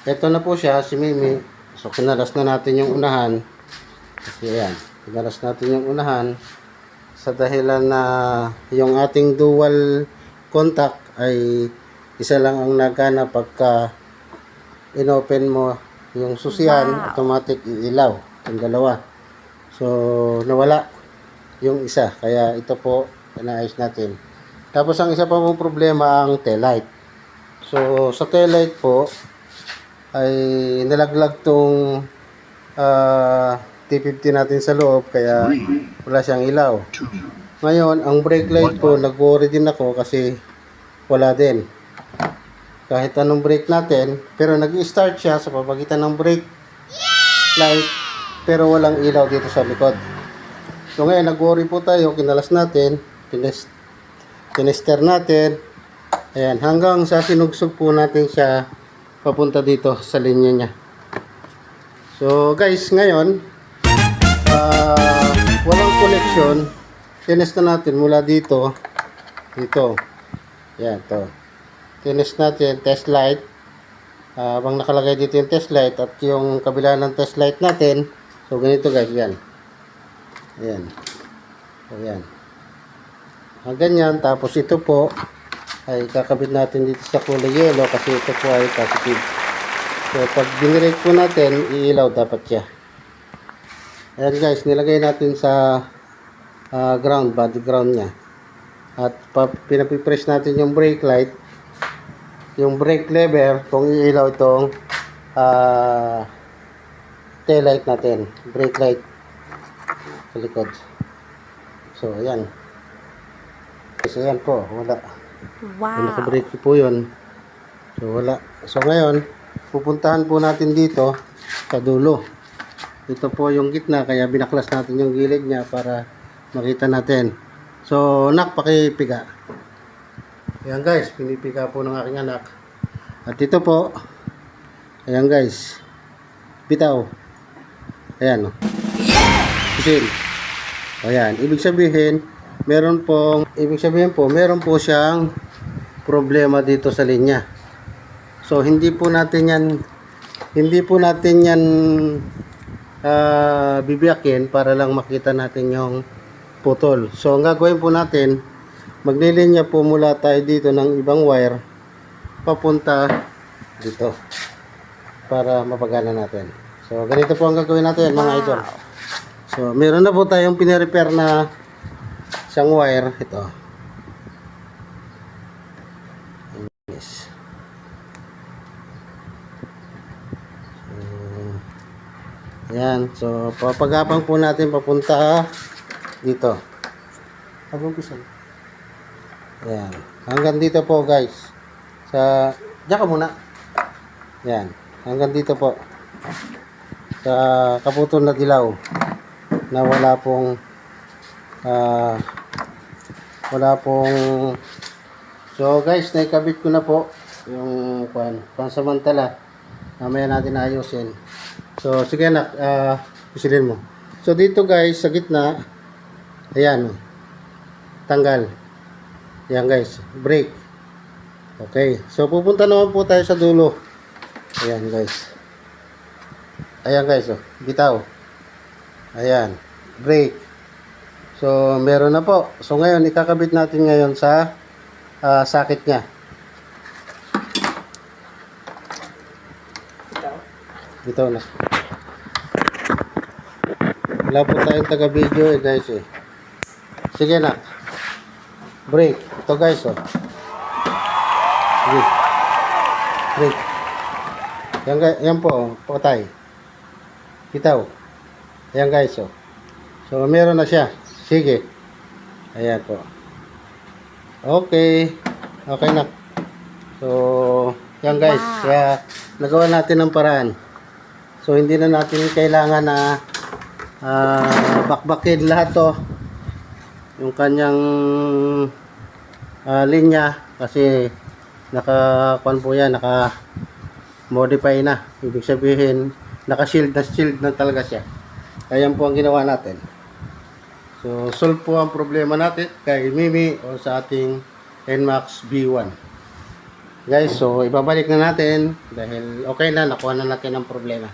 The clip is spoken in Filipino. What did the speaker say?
Ito na po siya, si Mimi. So, kinalas na natin yung unahan. Kasi ayan, kinalas natin yung unahan. Sa dahilan na yung ating dual contact ay isa lang ang nagana pagka inopen mo yung susian, automatic iilaw. Yung dalawa. So, nawala yung isa. Kaya ito po, inaayos natin. Tapos, ang isa pa pong problema ang taillight. So, sa taillight po, ay nalaglag tong T50 natin sa loob kaya wala siyang ilaw. Ngayon, ang brake light po, nag-worry din ako kasi wala din. Kahit anong brake natin, pero nag-start siya sa pamagitan ng brake light, pero walang ilaw dito sa likod. So ngayon, nag-worry po tayo, kinalas natin, tinester natin, ayan, hanggang sa sinugsog po natin siya papunta dito sa linya niya. So guys, ngayon walang connection. Tinest na natin mula dito yan to. Tinest natin test light, habang nakalagay dito yung test light at yung kabila ng test light natin. So ganito guys, yan ayan, ayan, ganyan. Tapos ito po ay kakabit natin dito sa kulay yellow kasi ito po ay positive. So pag binirate po natin, iilaw dapat siya. Ayan guys, nilagay natin sa ground, body ground nya. At pinapipress natin yung brake light, yung brake lever, kung iilaw itong tail light natin, brake light sa likod. So ayan. So ayan po, wala. Wow. Naka-brake po yun. So wala. So ngayon, pupuntahan po natin dito sa dulo. Ito po yung gitna, kaya binaklas natin yung gilid niya para makita natin. So nak, pakipiga. Ayan guys, pinipiga po ng aking anak. At ito po, ayan guys, bitaw. Ayan o. Isin. Ayan, ibig sabihin meron po siyang problema dito sa linya. So hindi po natin yan bibiyakin para lang makita natin yung putol. So ang gagawin po natin, maglilinya po mula tayo dito ng ibang wire papunta dito para mapagana natin. So ganito po ang gagawin natin mga idol. So meron na po tayong pinirepair na isang wire, ito. Yes. Ayan, so papagapang po natin papunta dito. Abang pisan. Ayan, hanggang dito po guys. Diyan ka muna. Ayan, hanggang dito po. Sa kaputol na dilaw na wala pong so guys, naikabit ko na po yung pansamantala. Mamaya natin ayusin. So sige na, pisilin mo. So dito guys, sa gitna, ayan, tanggal. Ayan guys, brake. Okay, so pupunta naman po tayo sa dulo. Ayan guys. Ayan guys, oh, bitaw. Ayan, brake. So meron na po. So ngayon, ikakabit natin ngayon sa socket nya. Bitaw na. Wala po tayong taga-video guys eh. Sige na. Brake. Ito guys oh. Sige. Brake. Yan po oh. Patay. Bitaw. Ayan guys oh. So meron na siya. Sige. Ayan po. Okay. Okay na. So yan guys. Kaya nagawa natin ng paraan. So hindi na natin kailangan na bakbakin lahat to, yung kanyang linya, kasi naka-kuan po yan, naka-modify na. Ibig sabihin naka-shield na talaga siya. Ayan po ang ginawa natin. So solve po ang problema natin kay Mimi o sa ating NMAX B1. Guys, so ibabalik na natin dahil okay na, nakuha na natin ang problema.